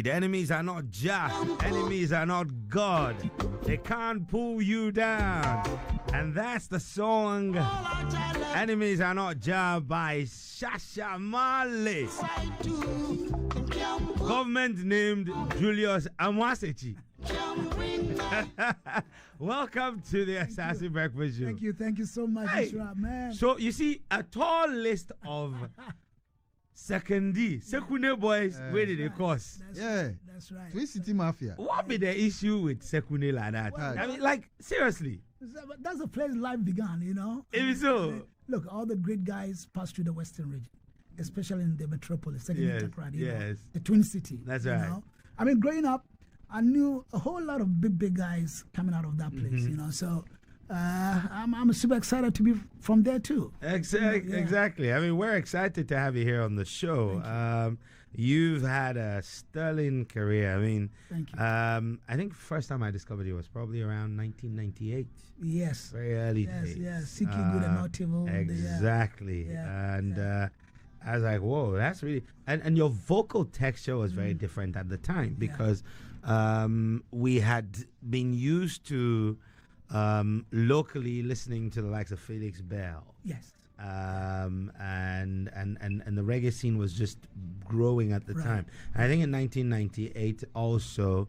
The enemies are not Jah, enemies are not God. They can't pull you down. And that's the song Enemies Are Not Jah by Shasha Marley. Government named Julius Amasechi. Welcome to the Asaase Breakfast Show. Thank you so much, Xtra, man. So you see a tall list of Sekune boys, where did they cost? That's right. Twin City Mafia. What be the issue with Sekune like that? Well, I mean, like, seriously. That's the place life began, you know. If so. Look, all the great guys passed through the Western region, especially in the metropolis, the Twin City. That's right. Know? I mean, growing up, I knew a whole lot of big guys coming out of that place, you know. So I'm super excited to be from there too. Exactly. I mean, we're excited to have you here on the show. You've had a sterling career. I mean, thank you. I think first time I discovered you was probably around 1998. Yes. Very early days. Yes. Seeking Good and Notable. Exactly. I was like, whoa, that's really... And your vocal texture was very different at the time because we had been used to locally listening to the likes of Felix Bell. Yes. And the reggae scene was just growing at the time. I think in 1998 also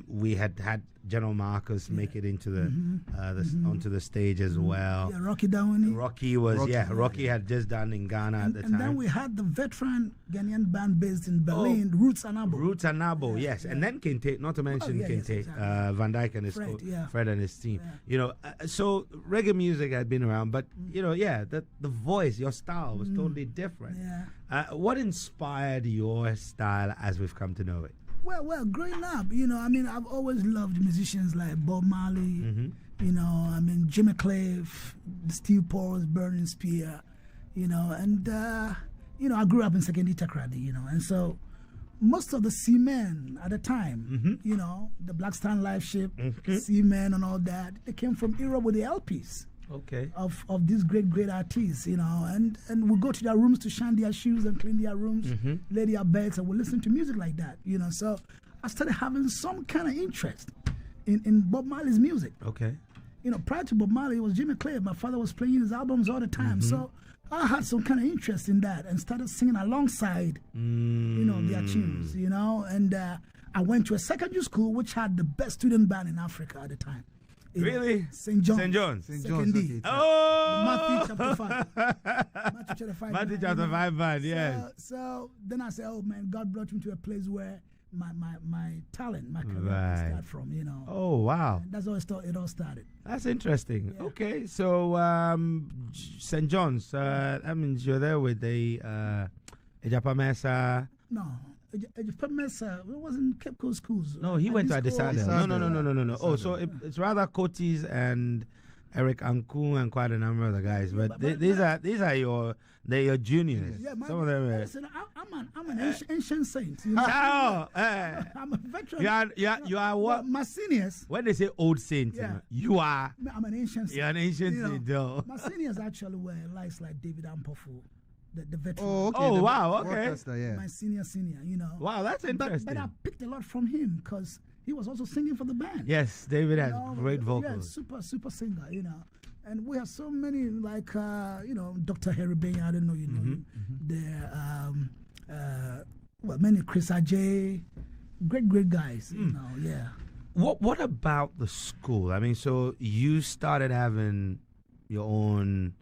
we had General Marcus make it into the onto the stage as well. Yeah, Rocky Downey. Rocky had just done in Ghana at the time. And then we had the veteran Ghanaian band based in Berlin, Roots and Abo. Yes. And then Kente, not to mention Kente, exactly. Van Dyke and his Fred and his team. You know, so reggae music had been around, but you know, the voice, your style was totally different. What inspired your style as we've come to know it? Well, growing up, you know, I mean, I've always loved musicians like Bob Marley, you know, I mean, Jimmy Cliff, Steve Paul's Burning Spear, you know, and, you know, I grew up in Second Takrady, you know, and so most of the Seamen at the time, you know, the Black Stan Live Ship, Seamen and all that, they came from Europe with the LPs. Of these great artists, you know, and we go to their rooms to shine their shoes and clean their rooms, lay their beds, and we listen to music like that, you know. So I started having some kind of interest in Bob Marley's music. You know, prior to Bob Marley, it was Jimmy Cliff. My father was playing his albums all the time, so I had some kind of interest in that and started singing alongside, you know, their tunes, you know. And I went to a secondary school which had the best student band in Africa at the time. Really? St. John's. Second D. Oh! Matthew chapter 5. Matthew chapter 5 band, yes. So then I said, oh man, God brought me to a place where my talent, my career started from, you know. Oh, wow. And that's how it all started. That's interesting. Yeah. Okay, so St. John's, that means you're there with the Ejapa Mesa. No. It wasn't Cape Coast schools. No, he went to Asaase. No. Oh, so it's rather Cotis and Eric Anku and quite a number of the guys. But these are your juniors. Yeah, some of them. Listen, I'm an ancient saint. You know? I'm a veteran. You are what? My seniors. When they say old saint, you are. I'm an ancient saint. You're an ancient saint, though. My seniors actually were like David Ampofu. The veteran. Oh, okay. Oh, wow. Okay. My senior, you know. Wow, that's interesting. But I picked a lot from him because he was also singing for the band. Yes, David has great vocals. Yeah, super singer, you know. And we have so many, like, you know, Dr. Harry Bain, I don't know, you know him. Many Chris Ajay, great guys, you know, What about the school? I mean, so you started having your own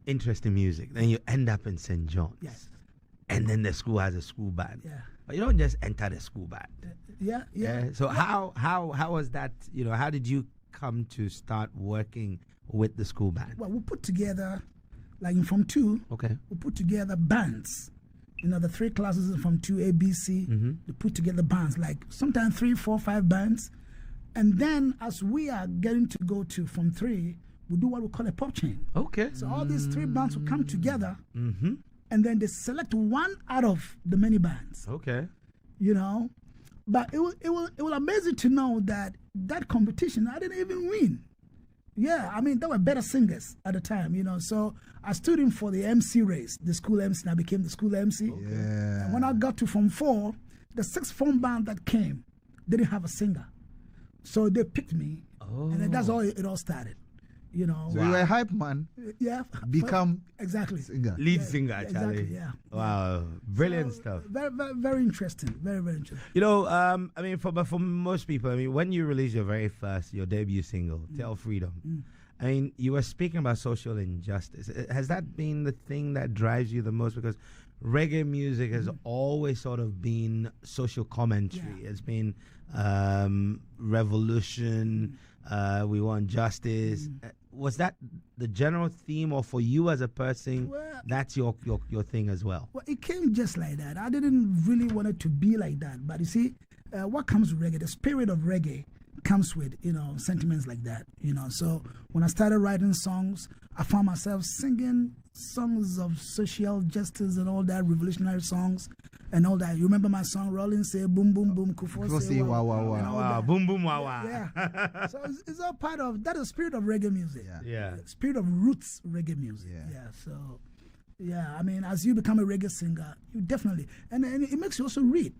interest in music, then you end up in St. John's. Yes. And then the school has a school band. Yeah. But you don't just enter the school band. So how was that, you know, how did you come to start working with the school band? Well, we put together, like in Form 2, we put together bands. You know, the 3 classes in Form 2, A, B, C, they put together bands, like sometimes 3, 4, 5 bands. And then as we are getting to go to Form 3, we do what we call a pop chain. So all these 3 bands will come together, and then they select one out of the many bands. You know, but it will amaze you to know that competition I didn't even win. Yeah, I mean, there were better singers at the time, you know. So I stood in for the MC race, the school MC, and I became the school MC. And when I got to Form 4, the sixth form band that came didn't have a singer. So they picked me, and then that's all it all started. You know, so you were a hype man. Yeah, become exactly singer. Lead singer, actually. Exactly, yeah. Wow, brilliant stuff. Very, very, very interesting. Very, very interesting. You know, I mean, for most people, I mean, when you release your debut single, "Tell Freedom," I mean, you were speaking about social injustice. Has that been the thing that drives you the most? Because reggae music has always sort of been social commentary. Yeah. It's been revolution. We want justice. Was that the general theme, or for you as a person, that's your thing as well? Well, it came just like that. I didn't really want it to be like that. But you see, what comes with reggae, the spirit of reggae comes with, sentiments like that, So when I started writing songs, I found myself singing songs of social justice and all that, revolutionary songs and all that. You remember my song, Rolling say, boom, boom, boom, Kufo say, wow, wow, wow. Wow, boom, boom, wow, wow. Yeah. So it's all part of, that is the spirit of reggae music. Yeah. Spirit of roots reggae music. Yeah. So, yeah, I mean, as you become a reggae singer, you definitely, and it makes you also read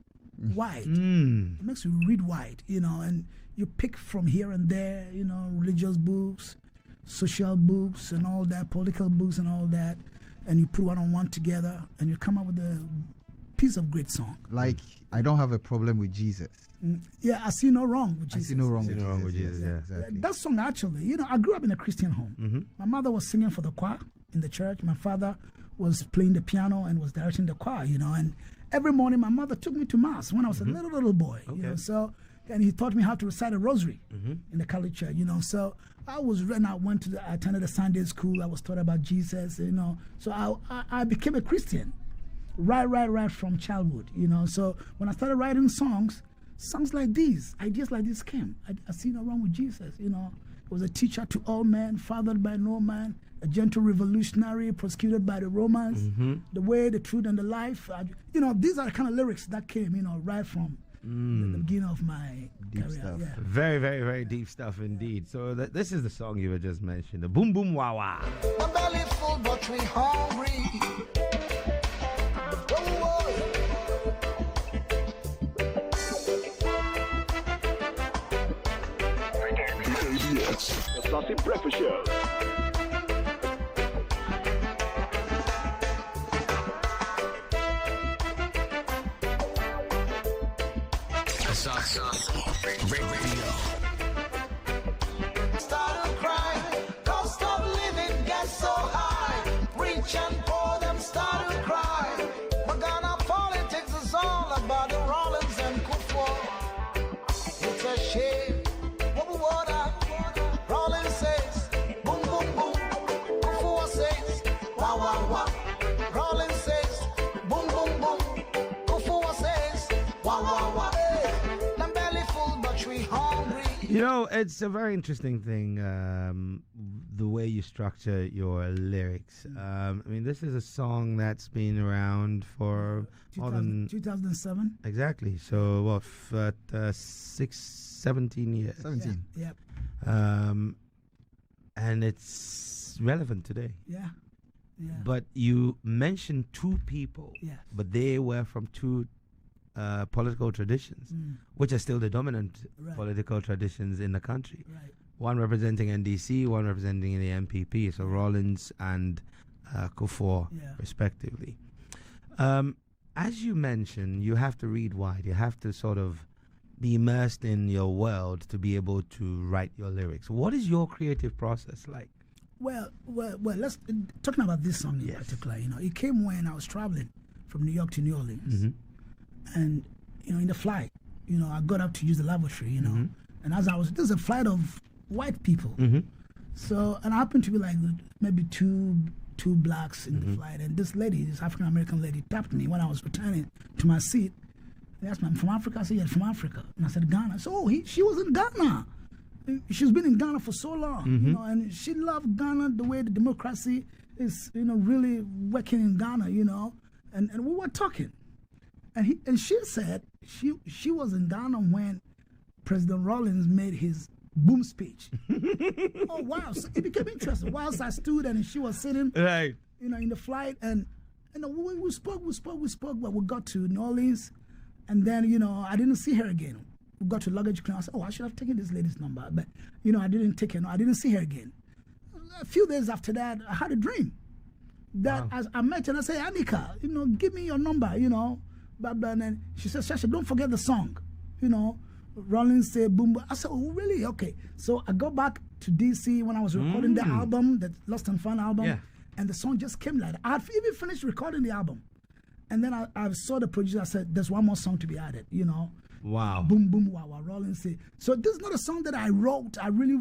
wide. It makes you read wide, and you pick from here and there, religious books, social books and all that, political books and all that, and you put one on one together and you come up with a piece of great song. Like, I don't have a problem with Jesus. Yeah, I see no wrong with Jesus. I see no wrong with Jesus. Yeah. Exactly. That song, actually, I grew up in a Christian home. My mother was singing for the choir in the church. My father was playing the piano and was directing the choir, and every morning my mother took me to mass when I was a little boy, and he taught me how to recite a rosary in the Catholic church, So I attended a Sunday school. I was taught about Jesus, So I became a Christian right from childhood, So when I started writing songs like these, ideas like this came. I see no wrong with Jesus, He was a teacher to all men, fathered by no man, a gentle revolutionary, persecuted by the Romans, the way, the truth, and the life. These are the kind of lyrics that came, right from the beginning of my deep career. Stuff. Yeah. Very, very, very deep stuff indeed. So this is the song you were just mentioning, the Boom Boom Wah Wah. My belly full, but we hungry. Asaase Breakfast Show. Asaase Radio. Start to cry, cost of living gets so high. Rich and poor, them start to cry. But Ghana politics is all about the Rollins and Kufo. It's a shame. Rollins says, boom, boom, boom. Kufo says, wah, wah, wah. Rollins says, boom, boom, boom. Kufo says, wah, wah, wah. I'm belly full, but we hungry. It's a very interesting thing, the way you structure your lyrics. I mean, this is a song that's been around for more than 2007. Exactly. So, 17 years. 17. Yeah. And it's relevant today. Yeah. But you mentioned two people, but they were from two political traditions, which are still the dominant political traditions in the country. Right. One representing NDC, one representing the MPP, so Rollins and Kufo, respectively. As you mentioned, you have to read wide. You have to sort of be immersed in your world to be able to write your lyrics. What is your creative process like? Well, let's talking about this song in particular. It came when I was traveling from New York to New Orleans, and in the flight, I got up to use the lavatory, and as there's a flight of white people, so and I happened to be like maybe two blacks in the flight, and this African American lady, tapped me when I was returning to my seat. They asked me, "I'm from Africa." I said, "Yeah, from Africa." And I said, "Ghana." So she was in Ghana. She's been in Ghana for so long, and she loved Ghana, the way the democracy is, really working in Ghana, and we were talking. And she said she was in Ghana when President Rollins made his boom speech. Oh, wow. So it became interesting. Whilst I stood and she was sitting, right, in the flight, and we spoke, but we got to New Orleans. And then, you know, I didn't see her again. We got to luggage claim. I said, oh, I should have taken this lady's number. But, you know, I didn't take her. No, I didn't see her again. A few days after that, I had a dream that as I met her and I said, Anika, you know, give me your number, you know. Blah, blah. And then she said, Shasha, don't forget the song, you know. Rollins say boom, boom. I said, oh, really? Okay. So I go back to DC when I was recording the album, the Lost and Found album, and the song just came like that. I had even finished recording the album. And then I saw the producer. I said, there's one more song to be added, you know. Wow. Boom, boom, wow, wow, Rollins say. So this is not a song that I wrote. I really...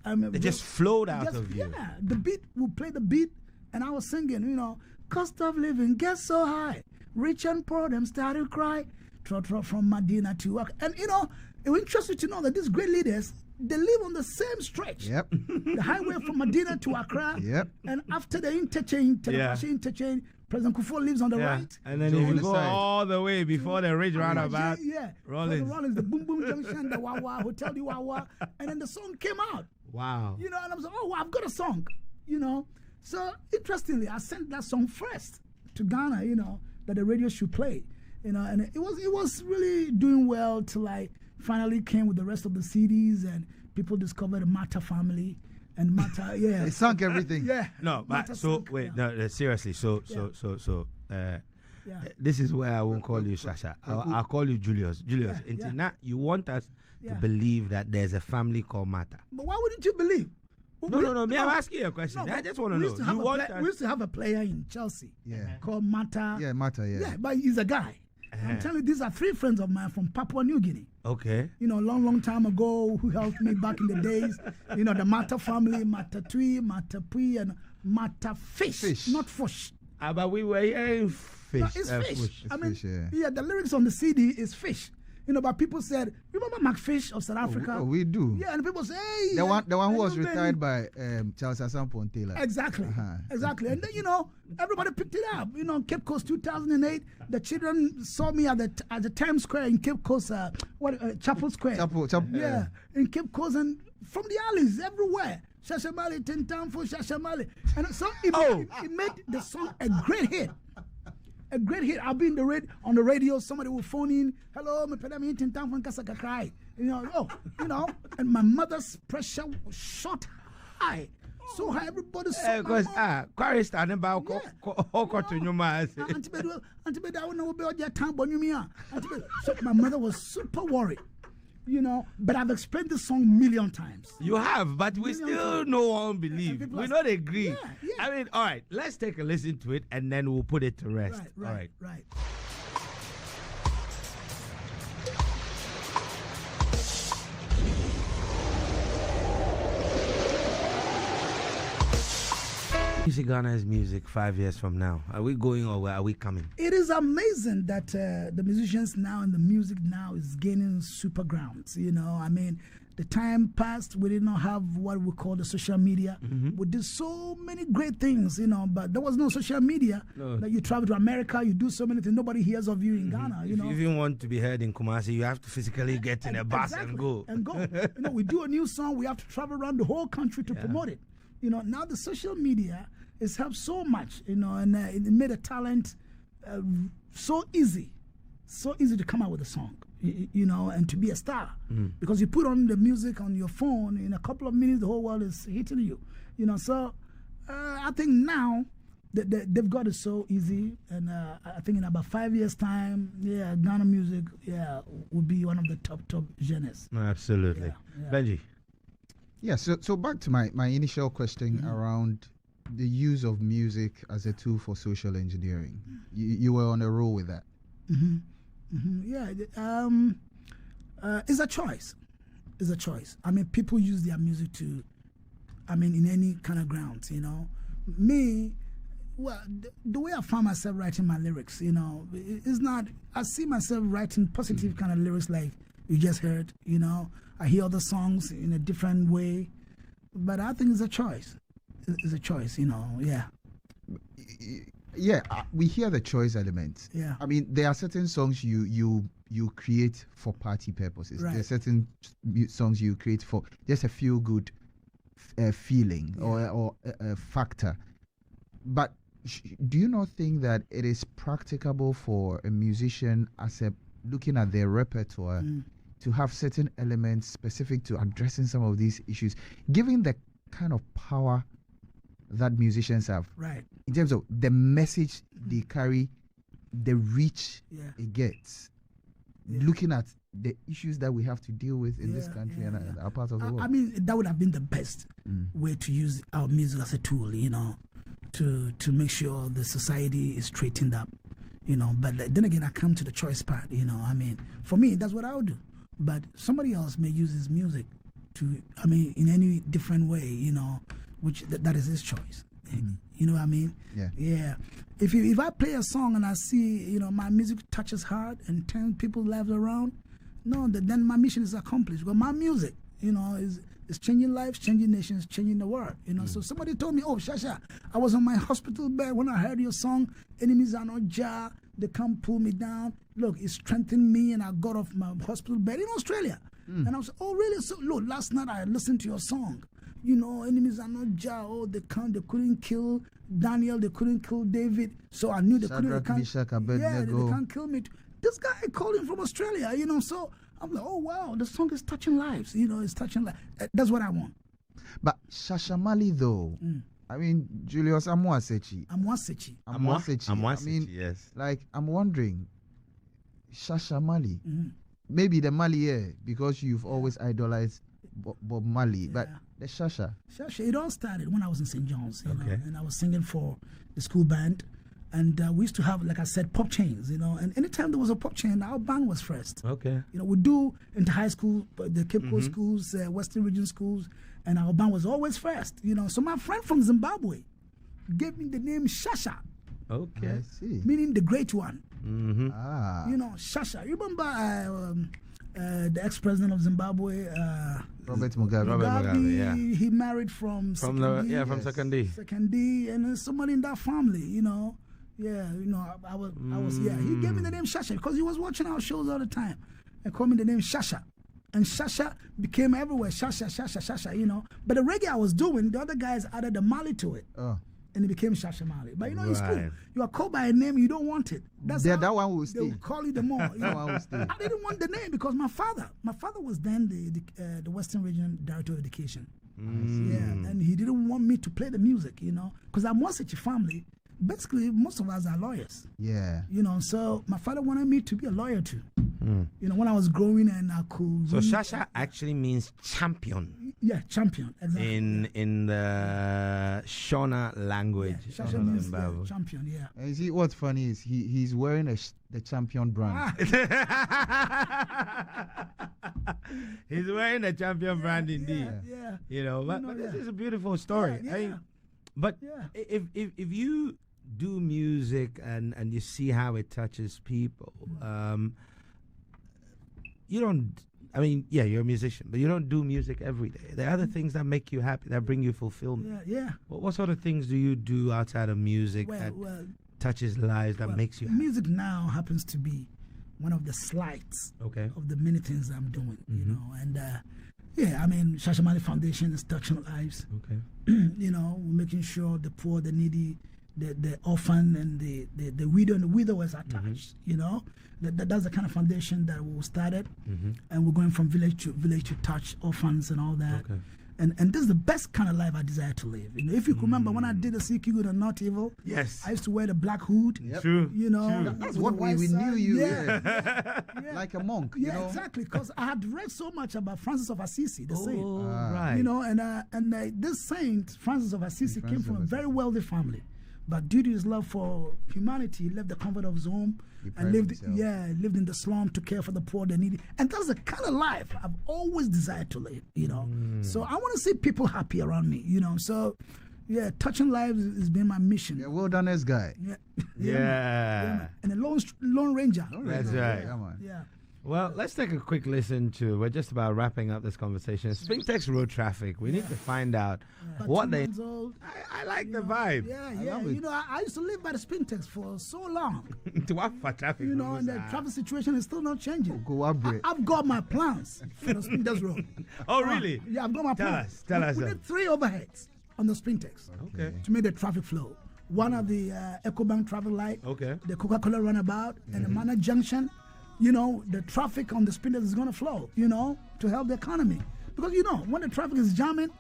it just flowed out of you. Yeah, the beat, we played the beat, and I was singing, you know, cost of living gets so high. Rich and poor, them started to cry. Trot from Medina to work. And, you know, it was interesting to know that these great leaders, they live on the same stretch. Yep. The highway from Medina to Accra. Yep. And after the interchange, interchange, President Kufuor lives on the right. And then if you go all the way before the ridge roundabout, Rollins, the Boom Boom Junction, the Wawa, Hotel the Wawa. And then the song came out. Wow. You know, and I was like, oh, I've got a song, you know. So, interestingly, I sent that song first to Ghana, you know, that the radio should play. You know, and it was really doing well till I finally came with the rest of the CDs and people discovered the Mata family and Mata, They sunk everything. No, but so wait, no, seriously. So this is where I won't call you Shasha. I'll call you Julius. Julius, now you want us to believe that there's a family called Mata. But why wouldn't you believe? No. Me, I'm asking you a question. I just want to know. We used to have a player in Chelsea called Mata. Yeah, Mata, Yeah, but he's a guy. I'm telling you, these are 3 friends of mine from Papua New Guinea. Okay. You know, long time ago, who helped me back in the days. You know, the Mata family, Mata Tui, Mata Pui, and Mata Fish. Not Fish. But we were hearing fish. No, it's fish. I mean, fish, the lyrics on the CD is fish. You know, but people said, remember McFish of South Africa? Oh, we do. Yeah, and people say, hey. The one who was retired by Charles Asampon Taylor. Exactly. Exactly. And then, you know, everybody picked it up. You know, Cape Coast 2008, the children saw me at the Times Square in Cape Coast, Chapel Square. Chapel. Yeah, in Cape Coast and from the alleys everywhere. Shasha Marley, 10 time for Shasha Marley. And so it made the song a great hit. A great hit. I'll be on the radio. Somebody will phone in. Hello, my pedam in town from Kasaka cry. You know, and my mother's pressure shot high. So high, everybody saw. Because Quarry standing by to your man. So my mother was super worried. You know, but I've explained this song 1,000,000 times. You have, but we still no one believe. We don't agree. I mean, all right, let's take a listen to it and then we'll put it to rest. Right. Music Ghana's music 5 years from now. Are we going or are we coming? It is amazing that the musicians now and the music now is gaining super grounds. You know, I mean, the time passed, we did not have what we call the social media. We did so many great things, you know, but there was no social media. Like you travel to America, you do so many things, nobody hears of you in Ghana, you know. If you even want to be heard in Kumasi, you have to physically get in a bus and go. You know, we do a new song, we have to travel around the whole country to promote it. You know, now the social media has helped so much, you know, and it made a talent so easy to come out with a song, you know, and to be a star. Because you put on the music on your phone, in a couple of minutes, the whole world is hitting you, you know. So I think now they've got it so easy, and I think in about 5 years' time, Ghana music, will be one of the top genres. Absolutely. Benji. Yeah, so back to my initial question around the use of music as a tool for social engineering. You were on a roll with that. It's a choice. I mean, people use their music to, in any kind of grounds, you know. Me, well, the way I find myself writing my lyrics, you know, it's not, I see myself writing positive kind of lyrics like you just heard, you know. I hear other songs in a different way, but I think it's a choice. It's a choice, you know, we hear the choice element. I mean, there are certain songs you create for party purposes. There are certain songs you create for just a feel good feeling or a factor. But do you not think that it is practicable for a musician as a looking at their repertoire to have certain elements specific to addressing some of these issues, given the kind of power that musicians have, right, in terms of the message they carry, the reach it gets, looking at the issues that we have to deal with in this country and our part of the world. I mean, that would have been the best way to use our music as a tool, you know, to make sure the society is straightened up, you know. But then again, I come to the choice part, you know. I mean, for me, that's what I would do. But somebody else may use his music to, I mean, in any different way, you know, which that is his choice. You know what I mean? Yeah. If I play a song and I see, you know, my music touches hard and turns people's lives around, no, then my mission is accomplished. But my music, you know, is changing lives, changing nations, changing the world. You know, so somebody told me, oh, Shasha, I was on my hospital bed when I heard your song, Enemies Are Not Jar, they can't pull me down. Look, it strengthened me and I got off my hospital bed in Australia. And I was, oh, really? So, look, last night I listened to your song. You know, enemies are not Jah. Oh, they couldn't kill Daniel, they couldn't kill David. So I knew they can't kill me. This guy calling from Australia, you know, so I'm like, oh wow, the song is touching lives, you know, it's touching lives. That's what I want. But Shasha Marley though, I mean, Julius Amwasechi. I mean, yes. Like, I'm wondering, Shasha Marley, maybe the Marley, because you've always idolized Bob Marley, but the Shasha, it all started when I was in St. John's, you know, and I was singing for the school band. And we used to have, like I said, pop chains, you know. And anytime there was a pop chain, our band was first. Okay. You know, we do into high school, the Cape Coast schools, Western Region schools, and our band was always first, you know. So my friend from Zimbabwe gave me the name Shasha. Okay. I see. Meaning the great one. You know, Shasha. You remember the ex-president of Zimbabwe, Robert Mugabe. He married from Sekandi, and somebody in that family, you know. Yeah, you know, I was, he gave me the name Shasha because he was watching our shows all the time and called me the name Shasha. And Shasha became everywhere, Shasha, you know. But the reggae I was doing, the other guys added the Mali to it. And it became Shasha Marley. But you know, in school, you are called by a name, you don't want it. That's that one will stay. They will call you the more. You know? I didn't want the name because my father was then the Western Region Director of Education. Yeah, and he didn't want me to play the music, you know, because I'm such a family. Basically, most of us are lawyers. Yeah. You know, so my father wanted me to be a lawyer too. You know, when I was growing and I could. So Shasha actually means champion. Yeah, champion. Exactly. In the Shona language. Yeah, Shasha means champion. Yeah. And you see, what's funny is he's wearing the champion brand. He's wearing the champion brand indeed. Yeah. You know, but this is a beautiful story. Yeah. I mean, but if you do music and you see how it touches people, you don't, I mean, you're a musician, but you don't do music every day. There are other things that make you happy, that bring you fulfillment. Yeah. What sort of things do you do outside of music that touches lives, that makes you happy? Music now happens to be one of the slights of the many things I'm doing, you know, and I mean, Shasha Marley Foundation is touching lives. Okay. You know, making sure the poor, the needy, the orphan, and the widow and the widowers are touched. You know, that's the kind of foundation that we started, and we're going from village to touch orphans and all that. Okay. And this is the best kind of life I desire to live. You know, if you can remember when I did the Seek You Good and Not Evil, yes, I used to wear the black hood. Yep. True. You know, True. That's what we knew you. Yeah. Like a monk. Yeah, you know? exactly. Because I had read so much about Francis of Assisi, the saint. Right. You know, and this saint, Francis of Assisi, came from a very wealthy family. But due to his love for humanity, he left the comfort of his home and lived in the slum to care for the poor, the needy. And that's the kind of life I've always desired to live, you know. So I want to see people happy around me, you know. So, touching lives has been my mission. Yeah, wilderness guy. Yeah. And a lone ranger. That's right. Yeah. Well, let's take a quick listen to, we're just about wrapping up this conversation. Springtex Road Traffic. We need to find out what they... I like the vibe. Yeah. You know, I used to live by the Springtex for so long. To what for traffic? You know, and the traffic situation is still not changing. Go I've got my plans for the Springtex Road. Oh, really? Yeah, I've got my plans. Tell us. We need 3 overheads on the Springtex. Okay. To make the traffic flow. One of the EcoBank traffic light. Okay. The Coca-Cola runabout and the Manor Junction. you know, the traffic on the spinners is going to flow, you know, to help the economy. Because, you know, when the traffic is jamming,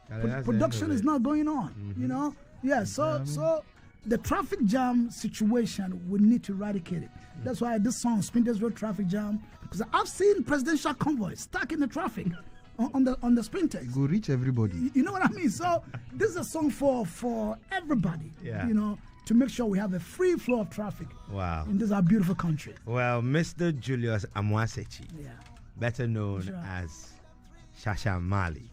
production is not going on, you know. Yeah, so the traffic jam situation, we need to eradicate it. That's why this song, Spinners Road Traffic Jam, because I've seen presidential convoys stuck in the traffic on the Sprinters. Go reach everybody. You know what I mean? So this is a song for everybody, you know, to make sure we have a free flow of traffic. Wow. In this our beautiful country. Well, Mr. Julius Amwasechi, better known as Shasha Marley,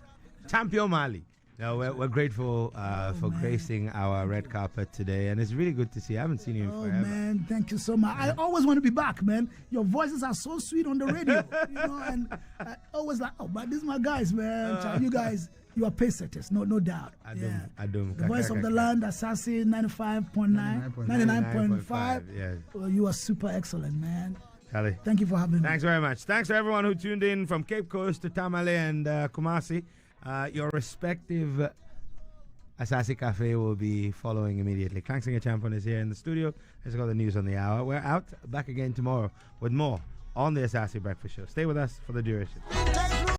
Champion Marley. No, we're grateful for gracing our red carpet today, and it's really good to see. I haven't seen you in forever. Oh man, thank you so much. I always want to be back, man. Your voices are so sweet on the radio, you know, and I always like, oh, but these are my guys, man. You guys, you are pace setters, no doubt. Adum. The voice of the land, Asaase 95.9, 99.5. Yeah. Well, you are super excellent, man. Charlie, thank you for having me. Thanks very much. Thanks to everyone who tuned in from Cape Coast to Tamale and Kumasi. Your respective Asaase Cafe will be following immediately. Clank Singer Champion is here in the studio. Let's go the news on the hour. We're out, back again tomorrow with more on the Asaase Breakfast Show. Stay with us for the duration.